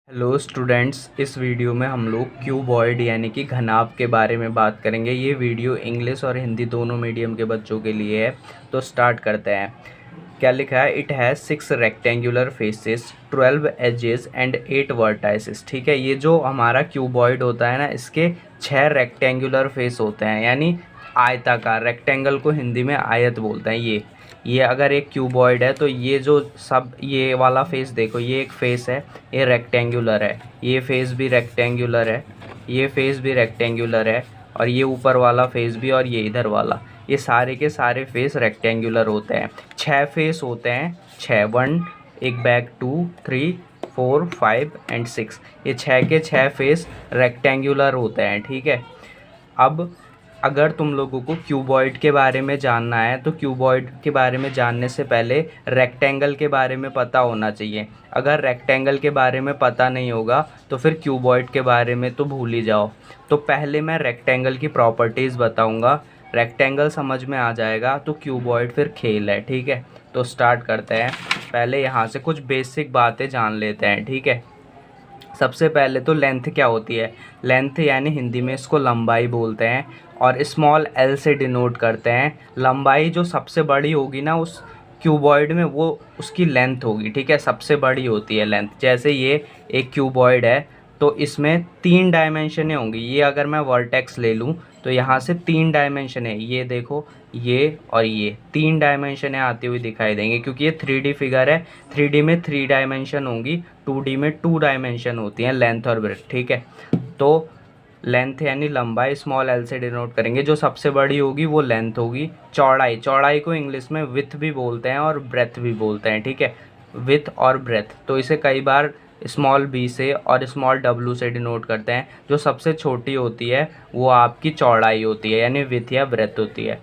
Hello students, इस video में हम लोग क्यूबॉइड यानी कि घनाभ के बारे में बात करेंगे। ये वीडियो इंग्लिश और हिंदी दोनों मीडियम के बच्चों के लिए है। तो स्टार्ट करते हैं। क्या लिखा है? It has 6 rectangular faces, 12 edges and 8 vertices. ठीक है, ये जो हमारा क्यूबॉइड होता है ना, इसके 6 रेक्टेंगुलर फेस होते हैं, यानी आयताकार। रेक्टेंगल को हिंदी में आयत बोलते हैं। ये अगर एक क्यूबॉइड है तो ये जो सब ये वाला फेस देखो, ये एक फेस है, ये रेक्टेंगुलर है, ये फेस भी रेक्टेंगुलर है, ये फेस भी रेक्टेंगुलर है, और ये ऊपर वाला फेस भी, और ये इधर वाला, ये सारे के सारे फेस रेक्टेंगुलर होते हैं। 6 फेस होते हैं, 6, 1 एक बैक, 2 3 4 5 एंड 6। ये 6 के 6 फेस रेक्टेंगुलर होते हैं। ठीक है, अब अगर तुम लोगों को क्यूबॉइड के बारे में जानना है तो क्यूबॉइड के बारे में जानने से पहले रेक्टेंगल के बारे में पता होना चाहिए। अगर रेक्टेंगल के बारे में पता नहीं होगा तो फिर क्यूबॉइड के बारे में तो भूल ही जाओ। तो पहले मैं रेक्टेंगल की प्रॉपर्टीज़ बताऊंगा, रेक्टेंगल समझ में आ जाएगा तो क्यूबॉइड फिर खेल है। ठीक है, तो स्टार्ट करते हैं। पहले यहाँ से कुछ बेसिक बातें जान लेते हैं। ठीक है, सबसे पहले तो लेंथ क्या होती है? लेंथ यानी हिंदी में इसको लंबाई बोलते हैं, और स्मॉल एल से डिनोट करते हैं। लंबाई जो सबसे बड़ी होगी ना उस क्यूबॉइड में, वो उसकी लेंथ होगी। ठीक है, सबसे बड़ी होती है लेंथ। जैसे ये एक क्यूबॉइड है तो इसमें 3 डायमेंशनें होंगी। ये अगर मैं वर्टेक्स ले लूँ तो यहाँ से 3 डायमेंशन है, ये देखो, ये और ये 3 डायमेंशनें आती हुई दिखाई देंगी, क्योंकि ये 3D फिगर है। 3D में 3 डायमेंशन होंगी, 2D में 2 डायमेंशन होती हैं, लेंथ और ब्रेड्थ। ठीक है, तो लेंथ यानी लंबाई स्मॉल एल से डिनोट करेंगे। जो सबसे बड़ी होगी वो लेंथ होगी। चौड़ाई, चौड़ाई को इंग्लिश में विथ भी बोलते हैं और ब्रेथ भी बोलते हैं। ठीक है, विथ और ब्रेथ, तो इसे कई बार स्मॉल बी से और स्मॉल डब्ल्यू से डिनोट करते हैं। जो सबसे छोटी होती है वो आपकी चौड़ाई होती है, यानी विथ या ब्रेथ होती है।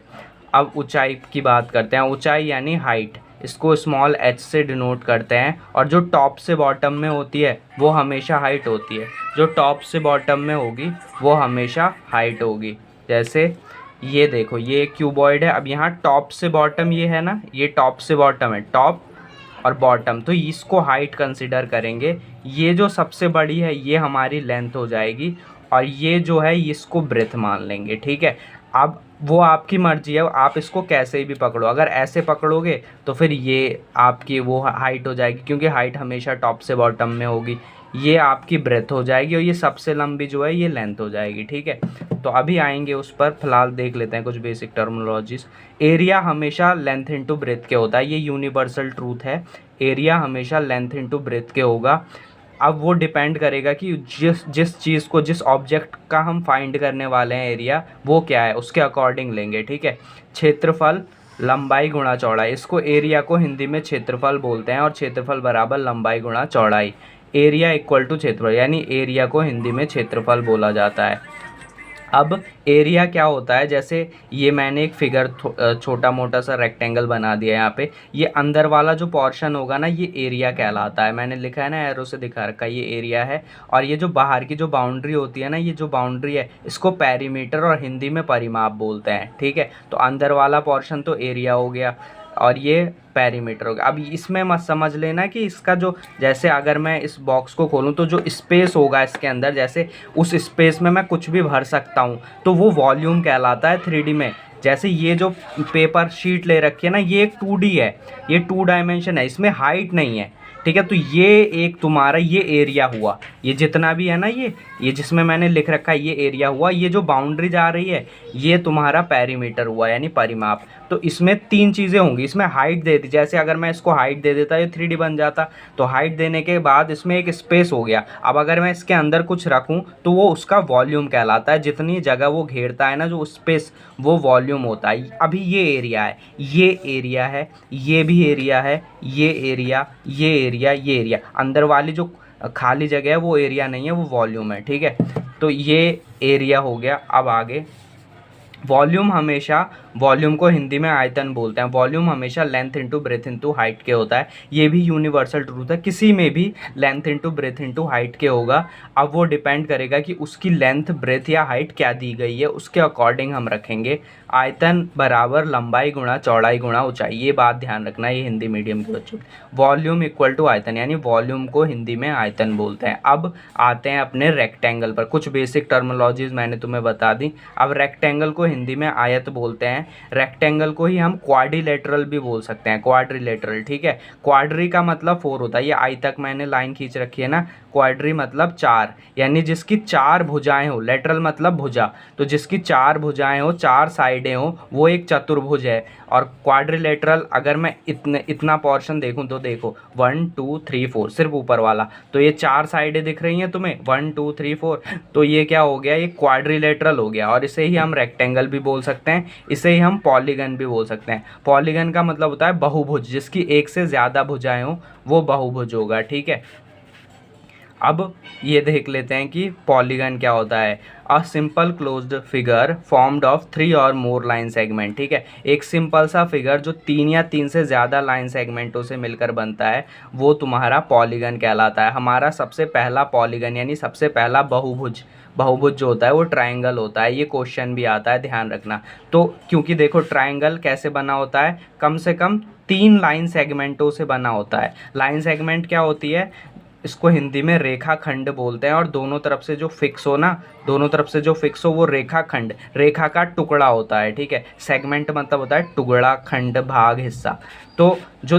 अब ऊंचाई की बात करते हैं। ऊंचाई यानी हाइट, इसको स्मॉल एच से डिनोट करते हैं, और जो टॉप से बॉटम में होती है वो हमेशा हाइट होती है। जो टॉप से बॉटम में होगी वो हमेशा हाइट होगी। जैसे ये देखो, ये एक क्यूबॉइड है। अब यहाँ टॉप से बॉटम ये है ना, ये टॉप से बॉटम है, टॉप और बॉटम, तो इसको हाइट कंसिडर करेंगे। ये जो सबसे बड़ी है ये हमारी लेंथ हो जाएगी, और ये जो है इसको ब्रेथ मान लेंगे। ठीक है, अब वो आपकी मर्जी है, आप इसको कैसे भी पकड़ो। अगर ऐसे पकड़ोगे तो फिर ये आपकी वो हाइट हो जाएगी, क्योंकि हाइट हमेशा टॉप से बॉटम में होगी। ये आपकी ब्रेथ हो जाएगी, और ये सबसे लंबी जो है ये लेंथ हो जाएगी। ठीक है, तो अभी आएंगे उस पर, फिलहाल देख लेते हैं कुछ बेसिक टर्मिनोलॉजीज। एरिया हमेशा लेंथ इंटू ब्रेथ के होता है, ये यूनिवर्सल ट्रूथ है। एरिया हमेशा लेंथ इंटू ब्रेथ के होगा। अब वो डिपेंड करेगा कि जिस चीज़ को, जिस ऑब्जेक्ट का हम फाइंड करने वाले हैं एरिया, वो क्या है, उसके अकॉर्डिंग लेंगे। ठीक है, क्षेत्रफल लंबाई गुणा चौड़ाई, इसको एरिया को हिंदी में क्षेत्रफल बोलते हैं, और क्षेत्रफल बराबर लंबाई गुणा चौड़ाई। एरिया इक्वल टू क्षेत्रफल, यानी एरिया को हिंदी में क्षेत्रफल बोला जाता है। अब एरिया क्या होता है? जैसे ये मैंने एक फिगर छोटा मोटा सा रेक्टेंगल बना दिया है। यहाँ पे ये अंदर वाला जो पोर्शन होगा ना, ये एरिया कहलाता है। मैंने लिखा है ना, एरो से दिखा रखा है, ये एरिया है। और ये जो बाहर की जो बाउंड्री होती है ना, ये जो बाउंड्री है, इसको पेरीमीटर और हिंदी में परिमाप बोलते हैं। ठीक है, तो अंदर वाला पोर्शन तो एरिया हो गया, और ये पेरीमीटर हो गया। अब इसमें मत समझ लेना कि इसका जो, जैसे अगर मैं इस बॉक्स को खोलूँ तो जो स्पेस होगा इसके अंदर, जैसे उस स्पेस में मैं कुछ भी भर सकता हूँ, तो वो वॉल्यूम कहलाता है 3D में। जैसे ये जो पेपर शीट ले रखी है ना, ये एक 2D है, ये 2 डायमेंशन है, इसमें हाइट नहीं है। ठीक है, तो ये एक तुम्हारा ये एरिया हुआ, ये जितना भी है ना, ये जिसमें मैंने लिख रखा है ये एरिया हुआ। ये जो बाउंड्री जा रही है ये तुम्हारा पेरीमीटर हुआ, यानी परिमाप। तो इसमें 3 चीज़ें होंगी। इसमें हाइट दे दी, जैसे अगर मैं इसको हाइट दे देता ये 3D बन जाता, तो हाइट देने के बाद इसमें एक स्पेस हो गया। अब अगर मैं इसके अंदर कुछ रखूं तो वो उसका वॉल्यूम कहलाता है। जितनी जगह वो घेरता है ना, जो स्पेस, वो वॉल्यूम होता है। अभी ये एरिया है, ये एरिया है, ये भी एरिया है, ये एरिया, ये एरिया, ये एरिया। अंदर वाली जो खाली जगह है वो एरिया नहीं है, वो वॉल्यूम है। ठीक है, तो ये एरिया हो गया। अब आगे, वॉल्यूम हमेशा वॉल्यूम को हिंदी में आयतन बोलते हैं। वॉल्यूम हमेशा length into breadth into height के होता है, ये भी यूनिवर्सल ट्रूथ है, किसी में भी length into breadth into height के होगा। अब वो डिपेंड करेगा कि उसकी लेंथ ब्रेथ या हाइट क्या दी गई है, उसके अकॉर्डिंग हम रखेंगे। आयतन बराबर लंबाई गुणा चौड़ाई गुणा ऊंचाई, ये बात ध्यान रखना, ये हिंदी मीडियम के बच्चों। वॉल्यूम इक्वल टू आयतन, यानी वॉल्यूम को हिंदी में आयतन बोलते हैं। अब आते हैं अपने रेक्टेंगल पर, कुछ बेसिक टर्मिनोलॉजीज मैंने तुम्हें बता दी। अब रेक्टेंगल को हिंदी में आयत बोलते हैं। रेक्टेंगल को ही हम क्वाड्रिलेटरल भी बोल सकते हैं, क्वाड्रिलेटरल, ठीक है। क्वाड्री का मतलब 4 होता है, ये आई तक मैंने लाइन खींच रखी है ना। क्वाड्री मतलब 4, यानी जिसकी 4 भुजाएं हो, लेटरल मतलब भुजा, तो जिसकी 4 भुजाएं हो, 4 साइडें हो, वो एक चतुर्भुज है। और क्वाड्रिलेटरल अगर मैं इतना पोर्शन देखूं तो देखो 1 2 3 4, सिर्फ ऊपर वाला, तो ये 4 साइडें दिख रही हैं तुम्हें, 1 2 3 4, तो ये क्या हो गया, ये क्वाड्रिलेटरल हो गया। और इसे ही हम रेक्टेंगल भी बोल सकते हैं, इसे ही हम पॉलीगन भी बोल सकते हैं। पॉलीगन का मतलब होता है बहुभुज, जिसकी एक से ज़्यादा भुजाएं हो वो बहुभुज होगा, ठीक है। अब ये देख लेते हैं कि पॉलीगन क्या होता है। A simple closed figure formed of 3 और मोर लाइन सेगमेंट, ठीक है। एक सिंपल सा फिगर जो 3 या 3 से ज़्यादा लाइन सेगमेंटों से मिलकर बनता है, वो तुम्हारा पॉलीगन कहलाता है। हमारा सबसे पहला पॉलीगन यानी सबसे पहला बहुभुज जो होता है वो ट्रायंगल होता है। ये क्वेश्चन भी आता है, ध्यान रखना। तो क्योंकि देखो ट्रायंगल कैसे बना होता है, कम से कम 3 लाइन सेगमेंटों से बना होता है। लाइन सेगमेंट क्या होती है, इसको हिंदी में रेखा खंड बोलते हैं। और दोनों तरफ से जो फिक्स हो ना, दोनों तरफ से जो फिक्स हो वो रेखा खंड, रेखा का टुकड़ा होता है, ठीक है। सेगमेंट मतलब होता है टुकड़ा, खंड, भाग, हिस्सा। तो जो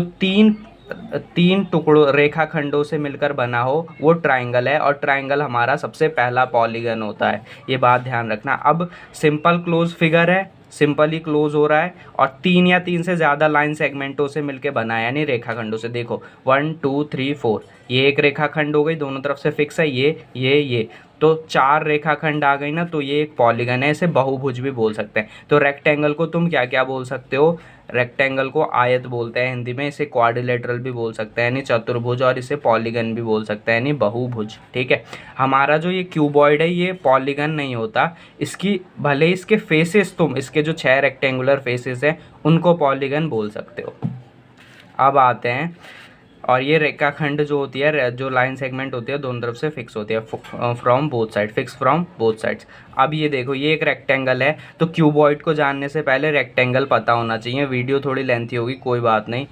तीन टुकड़ों रेखा खंडों से मिलकर बना हो वो ट्रायंगल है, और ट्रायंगल हमारा सबसे पहला पॉलीगन होता है, ये बात ध्यान रखना। अब सिंपल क्लोज फिगर है, सिंपली क्लोज हो रहा है, और 3 या 3 से ज़्यादा लाइन सेगमेंटों से मिलके बना है, यानी रेखाखंडों से। देखो 1 2 3 4, ये एक रेखाखंड हो गई, दोनों तरफ से फिक्स है, ये तो 4 रेखाखंड आ गई ना, तो ये एक पॉलीगन है। इसे बहुभुज भी बोल सकते हैं। तो रेक्टेंगल को तुम क्या क्या बोल सकते हो, रेक्टेंगल को आयत बोलते हैं हिंदी में, इसे क्वाड्रिलेटरल भी बोल सकते हैं यानी चतुर्भुज, और इसे पॉलीगन भी बोल सकते हैं यानी बहुभुज, ठीक है। हमारा जो ये क्यूबॉइड है ये पॉलीगन नहीं होता, इसकी भले इसके फेसेस, तुम इसके जो 6 रेक्टेंगुलर फेसेस हैं उनको पॉलीगन बोल सकते हो। अब आते हैं, और ये रेखाखंड जो होती है, जो लाइन सेगमेंट होती है, दोनों तरफ से फिक्स होती है, from both side, fix from both sides. अब ये देखो ये एक रेक्टेंगल है, तो क्यूबॉइड को जानने से पहले रेक्टेंगल पता होना चाहिए। वीडियो थोड़ी लेंथी होगी, कोई बात नहीं।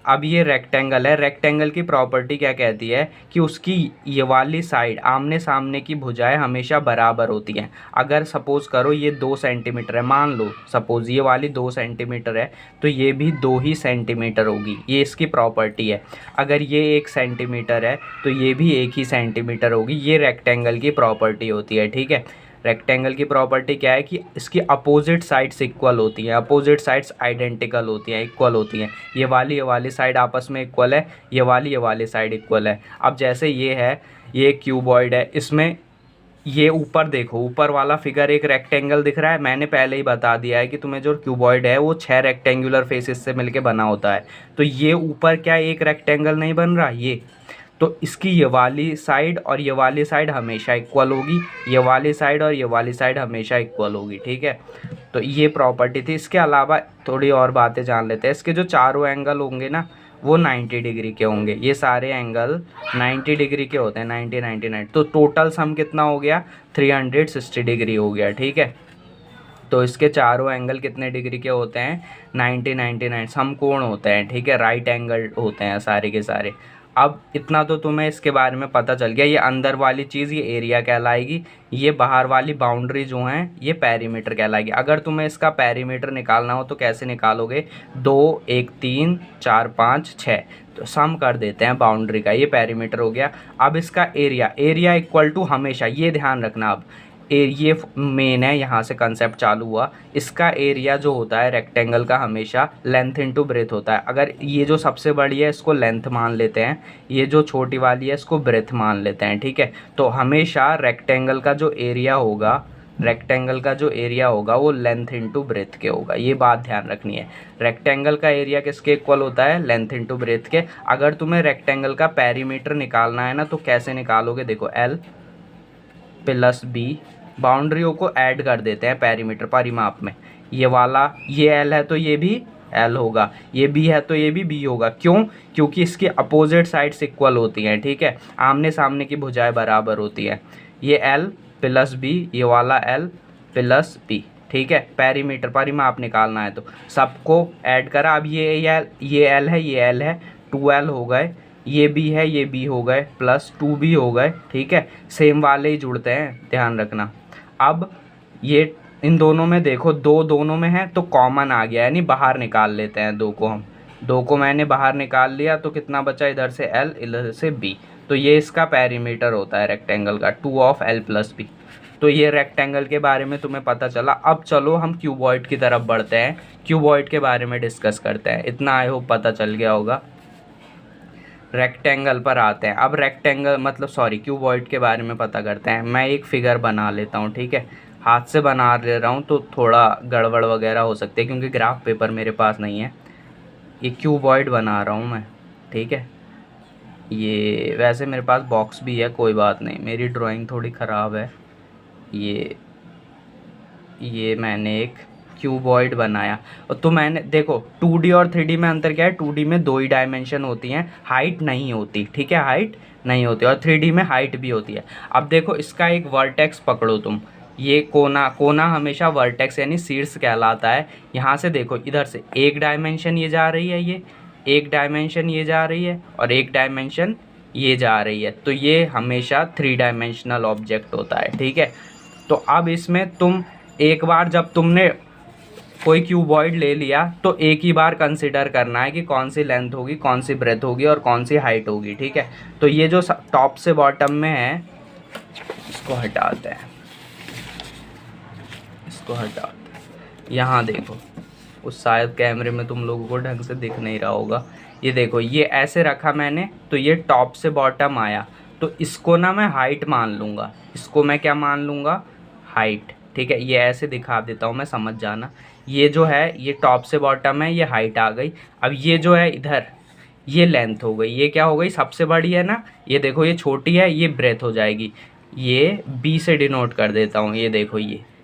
अब ये रेक्टेंगल है, रेक्टेंगल की प्रॉपर्टी क्या कहती है कि उसकी ये वाली साइड, आमने सामने की भुजाएं हमेशा बराबर होती हैं। अगर सपोज करो ये 2 सेंटीमीटर है, मान लो सपोज ये वाली 2 सेंटीमीटर है, तो ये भी 2 ही सेंटीमीटर होगी, ये इसकी प्रॉपर्टी है। अगर ये 1 सेंटीमीटर है तो ये भी 1 ही सेंटीमीटर होगी, ये रेक्टेंगल की प्रॉपर्टी होती है, ठीक है। रेक्टेंगल की प्रॉपर्टी क्या है कि इसकी अपोजिट साइड्स इक्वल होती हैं, अपोजिट साइड्स आइडेंटिकल होती हैं, इक्वल होती हैं। ये वाली साइड आपस में इक्वल है, ये वाली साइड इक्वल है। अब जैसे ये है, ये क्यूबॉइड है, इसमें ये ऊपर देखो, ऊपर वाला फिगर एक रेक्टेंगल दिख रहा है। मैंने पहले ही बता दिया है कि तुम्हें जो क्यूबॉइड है वो 6 रेक्टेंगुलर फेसेस से मिलके बना होता है। तो ये ऊपर क्या एक रेक्टेंगल नहीं बन रहा, ये तो इसकी ये वाली साइड और ये वाली साइड हमेशा इक्वल होगी, ये वाली साइड और ये वाली साइड हमेशा इक्वल होगी, ठीक है। तो ये प्रॉपर्टी थी। इसके अलावा थोड़ी और बातें जान लेते हैं। इसके जो चारों एंगल होंगे ना वो 90 डिग्री के होंगे, ये सारे एंगल 90 डिग्री के होते हैं, 90 99। तो टोटल सम कितना हो गया, 360 डिग्री हो गया, ठीक है। तो इसके चारों एंगल कितने डिग्री के होते हैं, 90 99 समकोण होते हैं, ठीक है। राइट एंगल होते हैं सारे के सारे। अब इतना तो तुम्हें इसके बारे में पता चल गया। ये अंदर वाली चीज़ ये एरिया कहलाएगी, ये बाहर वाली बाउंड्री जो हैं ये पेरीमीटर कहलाएगी। अगर तुम्हें इसका पेरीमीटर निकालना हो तो कैसे निकालोगे, 2 1 3 4 5 6, तो सम कर देते हैं बाउंड्री का, ये पेरीमीटर हो गया। अब इसका एरिया इक्वल टू हमेशा, ये ध्यान रखना। अब ये मेन है, यहाँ से कंसेप्ट चालू हुआ। इसका एरिया जो होता है रेक्टेंगल का हमेशा लेंथ इनटू ब्रेथ होता है। अगर ये जो सबसे बड़ी है इसको लेंथ मान लेते हैं, ये जो छोटी वाली है इसको ब्रेथ मान लेते हैं, ठीक है। तो हमेशा रेक्टेंगल का जो एरिया होगा वो लेंथ इनटू ब्रेथ के होगा, ये बात ध्यान रखनी है। रेक्टेंगल का एरिया किसके इक्वल होता है, लेंथ इनटू ब्रेथ के। अगर तुम्हें रेक्टेंगल का पेरीमीटर निकालना है ना तो कैसे निकालोगे, देखो L + B, बाउंड्रियों को ऐड कर देते हैं पेरीमीटर परिमाप में। ये वाला ये एल है तो ये भी एल होगा, ये बी है तो ये भी बी होगा। क्यों? क्योंकि इसकी अपोजिट साइड्स इक्वल होती हैं, ठीक है, आमने सामने की भुजाएं बराबर होती हैं। ये एल प्लस बी, ये वाला एल प्लस बी, ठीक है। पेरीमीटर परिमाप निकालना है तो सबको ऐड करा। अब ये एल है, ये एल है, 2l हो गए, ये बी है, ये बी हो गए, प्लस 2b हो गए, ठीक है। सेम वाले ही जुड़ते हैं, ध्यान रखना। अब ये इन दोनों में देखो, दो दोनों में है तो कॉमन आ गया, यानी बाहर निकाल लेते हैं दो को हम। दो को मैंने बाहर निकाल लिया तो कितना बचा, इधर से एल इधर से बी, तो ये इसका पेरीमीटर होता है रेक्टेंगल का, 2 ऑफ एल प्लस बी। तो ये रेक्टेंगल के बारे में तुम्हें पता चला। अब चलो हम क्यूबॉइड की तरफ बढ़ते हैं, क्यूबॉइड के बारे में डिस्कस करते हैं। इतना आई होप पता चल गया होगा। रेक्टेंगल पर आते हैं। अब रेक्टेंगल मतलब क्यूबॉइड के बारे में पता करते हैं। मैं एक फिगर बना लेता हूँ, ठीक है, हाथ से बना ले रहा हूँ तो थोड़ा गड़बड़ वगैरह हो सकती है क्योंकि ग्राफ पेपर मेरे पास नहीं है। ये क्यूबॉइड बना रहा हूँ मैं, ठीक है। ये वैसे मेरे पास बॉक्स भी है, कोई बात नहीं, मेरी ड्राइंग थोड़ी ख़राब है। ये मैंने एक क्यूबॉइड बनाया। तो मैंने देखो 2D और 3D में अंतर क्या है, 2D में 2 ही डायमेंशन होती हैं, हाइट नहीं होती, ठीक है, हाइट नहीं होती, और 3D में हाइट भी होती है। अब देखो इसका एक वर्टेक्स पकड़ो तुम, ये कोना हमेशा वर्टेक्स यानी शीर्ष कहलाता है। यहाँ से देखो, इधर से एक डायमेंशन ये जा रही है, ये एक डायमेंशन ये जा रही है, और एक डायमेंशन ये जा रही है, तो ये हमेशा 3 डायमेंशनल ऑब्जेक्ट होता है, ठीक है। तो अब इसमें तुम एक बार जब तुमने कोई क्यूबॉइड ले लिया तो एक ही बार कंसिडर करना है कि कौन सी लेंथ होगी, कौन सी ब्रेथ होगी और कौन सी हाइट होगी, ठीक है। तो ये जो टॉप से बॉटम में है, इसको हटाते हैं, यहाँ देखो, उस शायद कैमरे में तुम लोगों को ढंग से दिख नहीं रहा होगा। ये देखो, ये ऐसे रखा मैंने तो ये टॉप से बॉटम आया, तो इसको ना मैं हाइट मान लूँगा, इसको मैं क्या मान लूँगा, हाइट, ठीक है। ये ऐसे दिखा देता हूँ मैं, समझ जाना। ये जो है ये टॉप से बॉटम है, ये हाइट आ गई। अब ये जो है इधर, ये लेंथ हो गई, ये क्या हो गई, सबसे बड़ी है ना, ये देखो ये छोटी है, ये ब्रेथ हो जाएगी। ये बी से डिनोट कर देता हूँ, ये देखो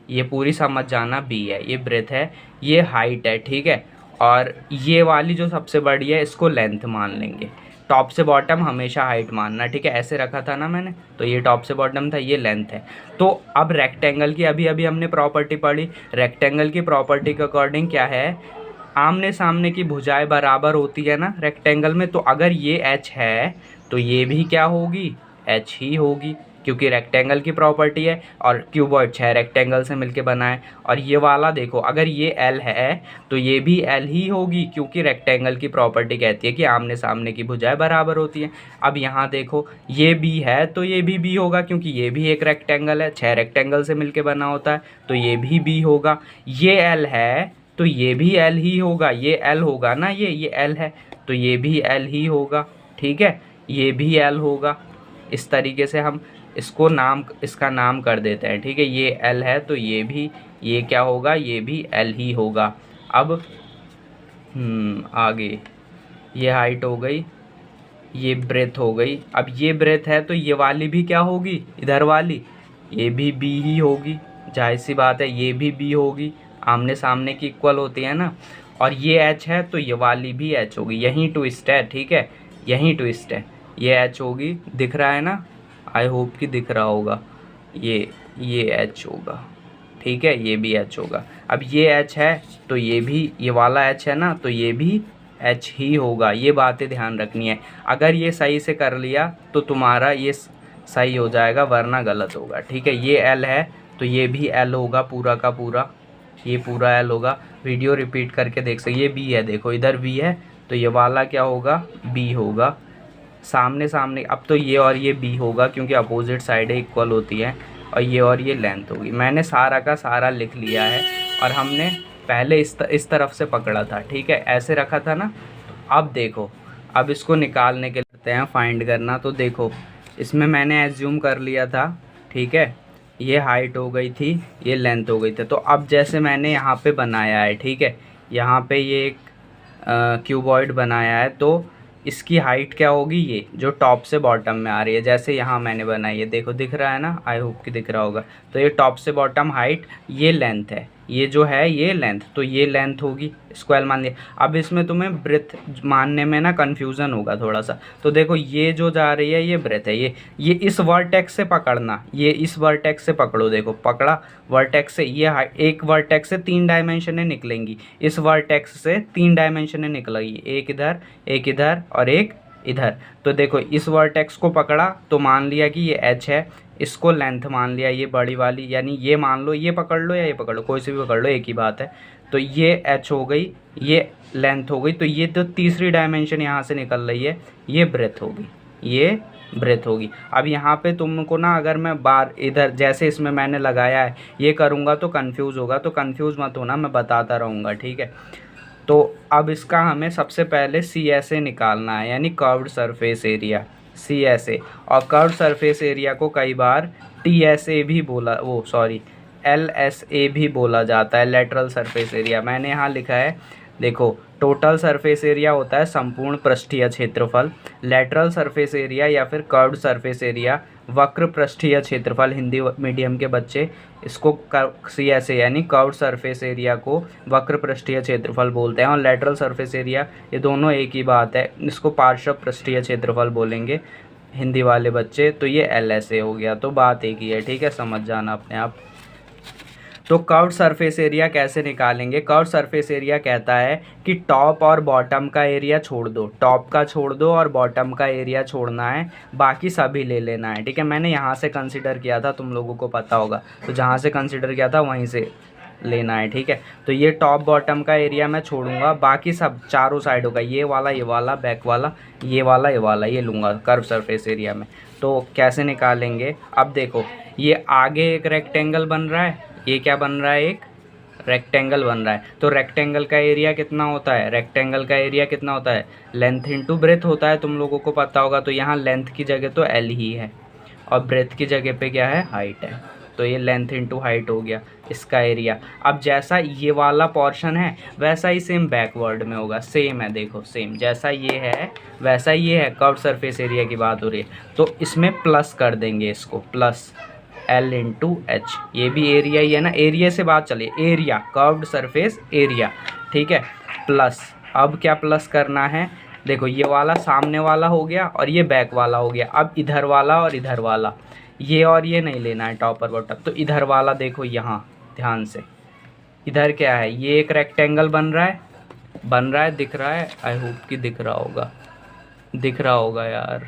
ये पूरी समझ जाना, बी है, ये ब्रेथ है, ये हाइट है, ठीक है। और ये वाली जो सबसे बड़ी है इसको लेंथ मान लेंगे। टॉप से बॉटम हमेशा हाइट मानना, ठीक है, ऐसे रखा था ना मैंने, तो ये टॉप से बॉटम था, ये लेंथ है। तो अब रेक्टेंगल की अभी हमने प्रॉपर्टी पढ़ी। रेक्टेंगल की प्रॉपर्टी के अकॉर्डिंग क्या है, आमने सामने की भुजाएं बराबर होती है ना रेक्टेंगल में, तो अगर ये एच है तो ये भी क्या होगी, एच ही होगी, क्योंकि रेक्टेंगल की प्रॉपर्टी है और क्यूबॉइड 6 रेक्टेंगल से मिलके बना है। और ये वाला देखो, अगर ये एल है तो ये भी एल ही होगी, क्योंकि रेक्टेंगल की प्रॉपर्टी कहती है कि आमने सामने की भुजाएं बराबर होती हैं। अब यहाँ देखो, ये बी है तो ये भी बी होगा, क्योंकि ये भी एक रेक्टेंगल है, 6 रेक्टेंगल से मिलके बना होता है, तो ये भी बी होगा। ये एल है तो ये भी एल ही होगा, ये एल होगा ना, ये एल है तो ये भी एल ही होगा, ठीक है, ये भी एल होगा। इस तरीके से हम इसका नाम कर देते हैं, ठीक है। ये एल है तो ये क्या होगा, ये भी एल ही होगा। अब आगे ये हाइट हो गई, ये ब्रेथ हो गई। अब ये ब्रेथ है तो ये वाली भी क्या होगी, इधर वाली, ये भी बी ही होगी, जाहिर सी बात है, ये भी बी होगी, आमने सामने की इक्वल होती है ना। और ये एच है तो ये वाली भी एच होगी, यहीं ट्विस्ट है, ठीक है, यहीं ट्विस्ट है, ये एच होगी, दिख रहा है ना, आई होप कि दिख रहा होगा, ये एच होगा, ठीक है, ये भी एच होगा। अब ये एच है तो ये वाला एच है ना, तो ये भी एच ही होगा। ये बातें ध्यान रखनी है, अगर ये सही से कर लिया तो तुम्हारा ये सही हो जाएगा, वरना गलत होगा, ठीक है। ये एल है तो ये भी एल होगा, पूरा का पूरा, ये पूरा एल होगा। वीडियो रिपीट करके देख सकते, ये बी है, देखो इधर बी है तो ये वाला क्या होगा, बी होगा, सामने। अब तो ये और ये बी होगा, क्योंकि अपोजिट साइडें इक्वल होती हैं, और ये लेंथ होगी। मैंने सारा का सारा लिख लिया है, और हमने पहले इस तरफ से पकड़ा था, ठीक है, ऐसे रखा था ना। तो अब देखो, अब इसको निकालने के लिए हैं फाइंड करना, तो देखो इसमें मैंने एज्यूम कर लिया था, ठीक है, ये हाइट हो गई थी, ये लेंथ हो गई थी। तो अब जैसे मैंने यहाँ पे बनाया है, ठीक है, यहाँ पे ये एक क्यूबॉइड बनाया है, तो इसकी हाइट क्या होगी, ये जो टॉप से बॉटम में आ रही है, जैसे यहाँ मैंने बनाई है, देखो दिख रहा है ना, आई होप कि दिख रहा होगा। तो ये टॉप से बॉटम हाइट, ये लेंथ है, ये जो है ये लेंथ, तो ये लेंथ होगी, इसको एल मान लिया। अब इसमें तुम्हें ब्रेथ मानने में ना कन्फ्यूज़न होगा थोड़ा सा। तो देखो ये जो जा रही है ये ब्रेथ है, ये इस वर्टेक्स से पकड़ना, ये इस वर्टेक्स से पकड़ो, देखो पकड़ा वर्टेक्स से, ये एक वर्टेक्स से 3 डायमेंशनें निकलेंगी, इस वर्टेक्स से 3 डायमेंशनें निकलेंगी, एक इधर और एक इधर। तो देखो इस वर्टेक्स को पकड़ा तो मान लिया कि ये एच है, इसको लेंथ मान लिया ये बड़ी वाली, यानी ये मान लो, ये पकड़ लो या ये पकड़ लो, कोई से भी पकड़ लो, एक ही बात है। तो ये एच हो गई, ये लेंथ हो गई, तो ये तो तीसरी डायमेंशन यहाँ से निकल रही है, ये ब्रेथ होगी, ये ब्रेथ होगी। अब यहाँ पे तुमको ना अगर मैं बार इधर जैसे इसमें मैंने लगाया है ये करूँगा तो कन्फ्यूज़ होगा, तो कन्फ्यूज़ मत होना, मैं बताता रहूँगा, ठीक है। तो अब इसका हमें सबसे पहले CSA निकालना है, यानी कर्व्ड सरफेस एरिया, CSA। और कर्व्ड सरफेस एरिया को कई बार TSA भी बोला, LSA भी बोला जाता है, लेटरल सरफेस एरिया। मैंने यहाँ लिखा है, देखो टोटल सरफेस एरिया होता है संपूर्ण पृष्ठीय क्षेत्रफल, लेटरल सरफेस एरिया या फिर कर्व्ड सरफेस एरिया वक्र पृष्ठीय क्षेत्रफल, हिंदी मीडियम के बच्चे इसको CSA यानी कर्व्ड सरफेस एरिया को वक्र पृष्ठीय क्षेत्रफल बोलते हैं, और लेटरल सरफेस एरिया, ये दोनों एक ही बात है, इसको पार्श्व पृष्ठीय क्षेत्रफल बोलेंगे हिंदी वाले बच्चे। तो ये LSA हो गया, तो बात एक ही है, ठीक है, समझ जाना अपने आप। तो कर्व्ड सरफेस एरिया कैसे निकालेंगे? कर्व्ड सरफेस एरिया कहता है कि टॉप और बॉटम का एरिया छोड़ दो, टॉप का छोड़ दो और बॉटम का एरिया छोड़ना है, बाकी सभी ले लेना है, ठीक है। मैंने यहाँ से कंसिडर किया था, तुम लोगों को पता होगा, तो जहाँ से कंसिडर किया था वहीं से लेना है, ठीक है। तो ये टॉप बॉटम का एरिया मैं छोड़ूंगा, बाकी सब चारों साइडों का, ये वाला, बैक वाला, ये वाला, ये लूँगा कर्व सरफेस एरिया में। तो कैसे निकालेंगे? अब देखो ये आगे एक रेक्टेंगल बन रहा है, ये क्या बन रहा है, एक रेक्टेंगल बन रहा है। तो रेक्टेंगल का एरिया कितना होता है? रेक्टेंगल का एरिया कितना होता है? लेंथ इंटू ब्रेथ होता है, तुम लोगों को पता होगा। तो यहाँ लेंथ की जगह तो L ही है और ब्रेथ की जगह पे क्या है? हाइट है। तो ये लेंथ इंटू हाइट हो गया इसका एरिया। अब जैसा ये वाला पोर्शन है वैसा ही सेम बैकवर्ड में होगा, सेम है, देखो सेम, जैसा ये है वैसा ये है। कर्व सरफेस एरिया की बात हो रही है, तो इसमें प्लस कर देंगे, इसको प्लस L इंटू एच, ये भी एरिया ही है ना, एरिया से बात चलिए, एरिया कर्व्ड सरफेस एरिया, ठीक है, प्लस। अब क्या प्लस करना है? देखो ये वाला सामने वाला हो गया और ये बैक वाला हो गया। अब इधर वाला और इधर वाला, ये और ये नहीं लेना है टॉप और बॉटम, तो इधर वाला देखो यहाँ ध्यान से, इधर क्या है, ये एक रेक्टेंगल बन रहा है, दिख रहा है, आई होप कि दिख रहा होगा यार,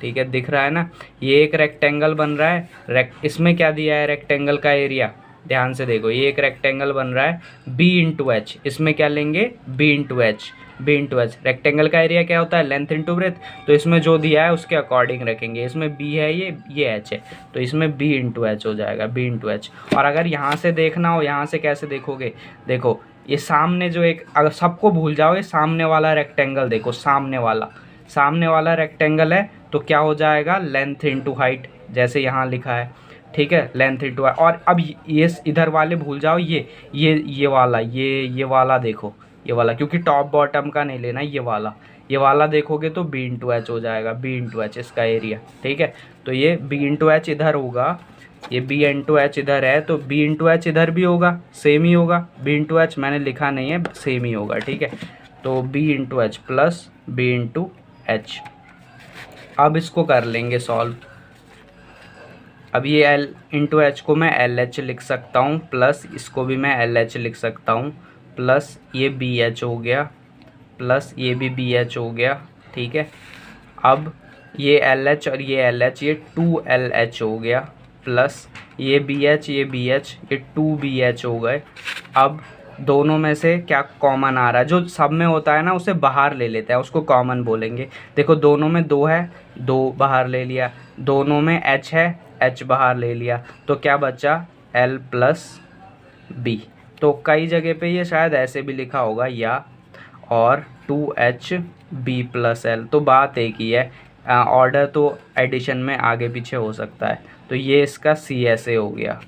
ठीक है, दिख रहा है ना। ये एक रेक्टेंगल बन रहा है, इसमें क्या दिया है रेक्टेंगल का एरिया, ध्यान से देखो, ये एक रेक्टेंगल बन रहा है B इंटू एच, इसमें क्या लेंगे? B into H. रेक्टेंगल का एरिया क्या होता है? लेंथ इंटू ब्रेथ, तो इसमें जो दिया है उसके अकॉर्डिंग रखेंगे, इसमें B है, ये H है, तो इसमें B इंटू एच हो जाएगा, B इंटू एच। और अगर यहाँ से देखना हो, यहाँ से कैसे देखोगे? देखो ये सामने जो एक, अगर सबको भूल जाओ, ये सामने वाला रेक्टेंगल देखो, सामने वाला रेक्टेंगल है, तो क्या हो जाएगा? लेंथ इंटू हाइट, जैसे यहाँ लिखा है, ठीक है, लेंथ इंटू हाइट। और अब ये इधर वाले भूल जाओ, ये वाला देखो, ये वाला, क्योंकि टॉप बॉटम का नहीं लेना, ये वाला देखोगे तो B इंटू एच हो जाएगा, B इंटू एच इसका एरिया, ठीक है। तो ये B इंटू एच इधर होगा, ये B इंटू एच इधर है, तो B इंटू एच इधर भी होगा, सेम ही होगा, B इंटू एच मैंने लिखा नहीं है, सेम ही होगा, ठीक है। तो B into H plus B into H. अब इसको कर लेंगे सॉल्व। अब ये L इंटू एच को मैं LH लिख सकता हूँ, प्लस इसको भी मैं LH लिख सकता हूँ, प्लस ये BH हो गया, प्लस ये भी BH हो गया, ठीक है। अब ये LH और ये LH, ये 2LH हो गया, प्लस ये BH ये 2BH हो गए। अब दोनों में से क्या कॉमन आ रहा है? जो सब में होता है ना उसे बाहर ले लेते हैं, उसको कॉमन बोलेंगे। देखो दोनों में 2 है, 2 बाहर ले लिया, दोनों में H है, H बाहर ले लिया, तो क्या बचा? L plus B। तो कई जगह पे ये शायद ऐसे भी लिखा होगा, या और 2HB प्लस L, तो बात एक ही है, ऑर्डर तो एडिशन में आगे पीछे हो सकता है। तो ये इसका CSA हो गया,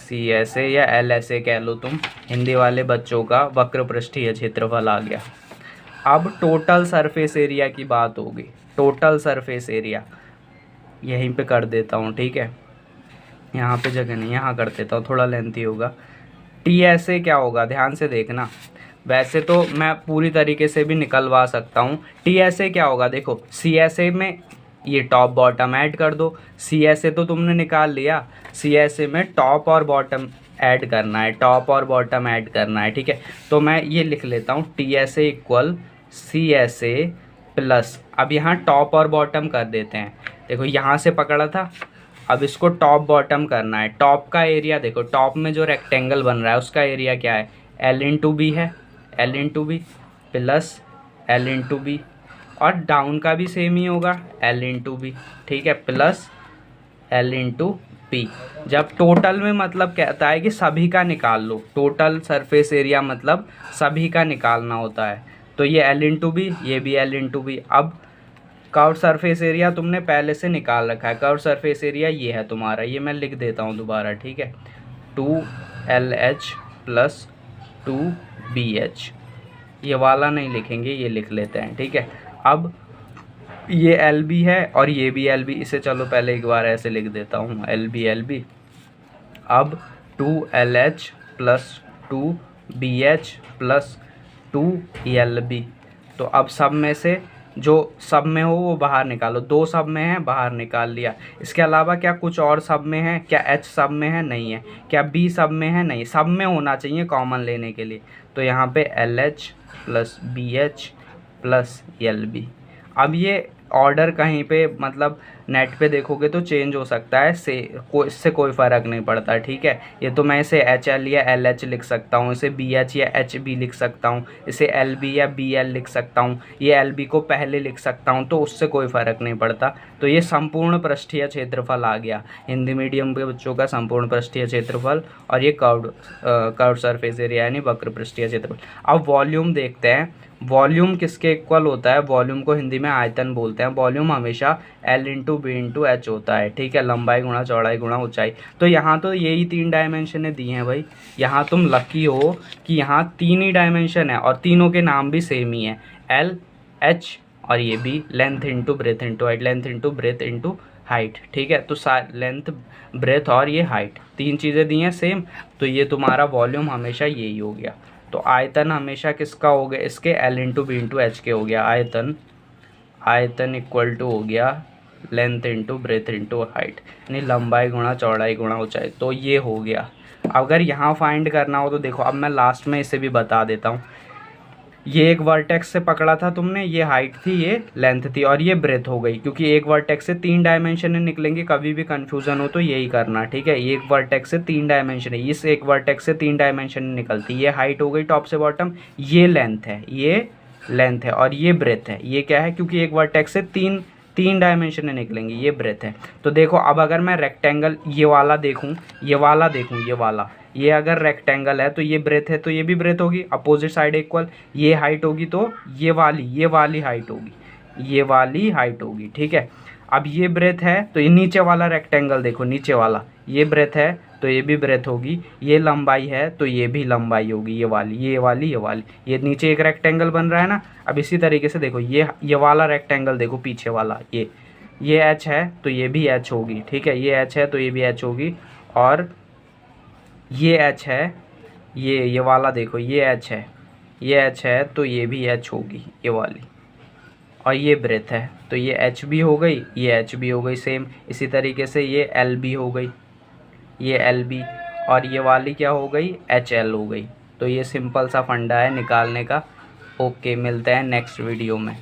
CSA या LSA कह लो तुम, हिंदी वाले बच्चों का वक्र पृष्ठीय क्षेत्रफल आ गया। अब टोटल सरफेस एरिया की बात होगी, टोटल सरफेस एरिया यहीं पे कर देता हूँ, ठीक है। यहाँ पे जगह नहीं, यहाँ कर देता हूँ, थोड़ा लेंथी होगा। टी एस ए क्या होगा, ध्यान से देखना। वैसे तो मैं पूरी तरीके से भी निकलवा सकता हूँ। टी एस ए क्या होगा, देखो सी एस ए में ये टॉप बॉटम ऐड कर दो। सी एस ए तो तुमने निकाल लिया, सी एस ए में टॉप और बॉटम ऐड करना है, टॉप और बॉटम ऐड करना है, ठीक है। तो मैं ये लिख लेता हूँ, T S A equal C S A plus, अब यहाँ टॉप और बॉटम कर देते हैं। देखो यहाँ से पकड़ा था, अब इसको टॉप बॉटम करना है। टॉप का एरिया देखो, टॉप में जो रेक्टेंगल बन रहा है उसका एरिया क्या है, एल इंटू बी है, L into B plus L into B, और डाउन का भी सेम ही होगा, एल इंटू बी, ठीक है, प्लस एल इंटू पी। जब टोटल में मतलब कहता है कि सभी का निकाल लो, टोटल सरफेस एरिया मतलब सभी का निकालना होता है। तो ये एल इंटू बी, ये भी एल इंटू बी। अब कर्व सरफेस एरिया तुमने पहले से निकाल रखा है, कर्व सरफेस एरिया ये है तुम्हारा, ये मैं लिख देता हूँ दोबारा, ठीक है, 2LH प्लस 2BH। ये वाला नहीं लिखेंगे, ये लिख लेते हैं, ठीक है। अब ये LB है और ये भी LB, इसे चलो पहले एक बार ऐसे लिख देता हूँ, LB। अब 2LH plus 2BH plus 2LB। तो अब सब में से जो सब में हो वो बाहर निकालो, 2 सब में है, बाहर निकाल लिया। इसके अलावा क्या कुछ और सब में है, क्या H सब में है, नहीं है। क्या B सब में है, नहीं, सब में होना चाहिए कॉमन लेने के लिए। तो यहाँ पे LH plus BH plus LB। अब ये ऑर्डर कहीं पे मतलब नेट पे देखोगे तो चेंज हो सकता है, इससे कोई फ़र्क नहीं पड़ता, ठीक है। ये तो मैं इसे HL या LH लिख सकता हूँ, इसे BH या HB लिख सकता हूँ, इसे LB या BL लिख सकता हूँ, ये LB को पहले लिख सकता हूँ, तो उससे कोई फ़र्क नहीं पड़ता। तो ये संपूर्ण पृष्ठीय क्षेत्रफल आ गया, हिंदी मीडियम के बच्चों का संपूर्ण पृष्ठीय क्षेत्रफल, और ये कर्व सरफेस एरिया यानी वक्र पृष्ठीय क्षेत्रफल। अब वॉल्यूम देखते हैं, वॉल्यूम किसके इक्वल होता है, वॉल्यूम को हिंदी में आयतन बोलते हैं। वॉल्यूम हमेशा L into B into H होता है, ठीक है, लंबाई गुणा चौड़ाई गुणा ऊंचाई। तो यहाँ तो यही 3 डायमेंशन दी हैं भाई, यहाँ तुम लकी हो कि यहाँ 3 ही डायमेंशन है और तीनों के नाम भी सेम ही है, L H और ये भी length into breadth into height, length into breadth into height, ठीक है। तो लेंथ ब्रेथ और ये हाइट 3 चीज़ें दी हैं सेम, तो ये तुम्हारा वॉल्यूम हमेशा यही हो गया। तो आयतन हमेशा किसका हो गया, इसके L into B into H के हो गया। आयतन इक्वल टू हो गया length into breadth into height, यानी लंबाई गुणा चौड़ाई गुणा ऊंचाई। तो ये हो गया। अगर यहाँ फाइंड करना हो तो देखो, अब मैं लास्ट में इसे भी बता देता हूँ। ये एक वर्टेक्स से पकड़ा था तुमने, ये हाइट थी, ये लेंथ थी और ये ब्रेथ हो गई, क्योंकि एक वर्टेक्स से 3 डायमेंशन निकलेंगे। कभी भी कन्फ्यूज़न हो तो यही करना, ठीक है। एक वर्टेक्स से 3 डायमेंशन है, इस एक वर्टेक्स से 3 डायमेंशन निकलती। ये हाइट हो गई टॉप से बॉटम, ये लेंथ है, ये लेंथ है और ये ब्रेथ है। ये क्या है, क्योंकि एक वर्टेक्स से तीन डायमेंशन निकलेंगे, ये ब्रेथ है। तो देखो अब अगर मैं रेक्टेंगल ये वाला देखूँ, ये वाला देखूँ, ये वाला, ये अगर रेक्टेंगल है तो ये ब्रेथ है, तो ये भी ब्रेथ होगी, अपोजिट साइड इक्वल। ये हाइट होगी तो ये वाली हाइट होगी, ये वाली हाइट होगी, ठीक है। अब ये ब्रेथ है तो ये नीचे वाला रेक्टेंगल देखो, नीचे वाला, ये ब्रेथ है तो ये भी ब्रेथ होगी। ये लंबाई है तो ये भी लंबाई होगी, ये वाली। ये नीचे एक रेक्टेंगल बन रहा है ना। अब इसी तरीके से देखो, ये वाला रेक्टेंगल देखो, पीछे वाला, ये एच है तो ये भी एच होगी, ठीक है। ये एच है तो ये भी एच होगी, और ये एच है, ये वाला देखो, ये एच है तो ये भी एच होगी, ये वाली। और ये ब्रेथ है तो ये एच भी हो गई, ये एच भी हो गई सेम। इसी तरीके से ये एल भी हो गई, ये एल बी, और ये वाली क्या हो गई, एच एल हो गई। तो ये सिंपल सा फंडा है निकालने का। ओके, मिलते हैं नेक्स्ट वीडियो में।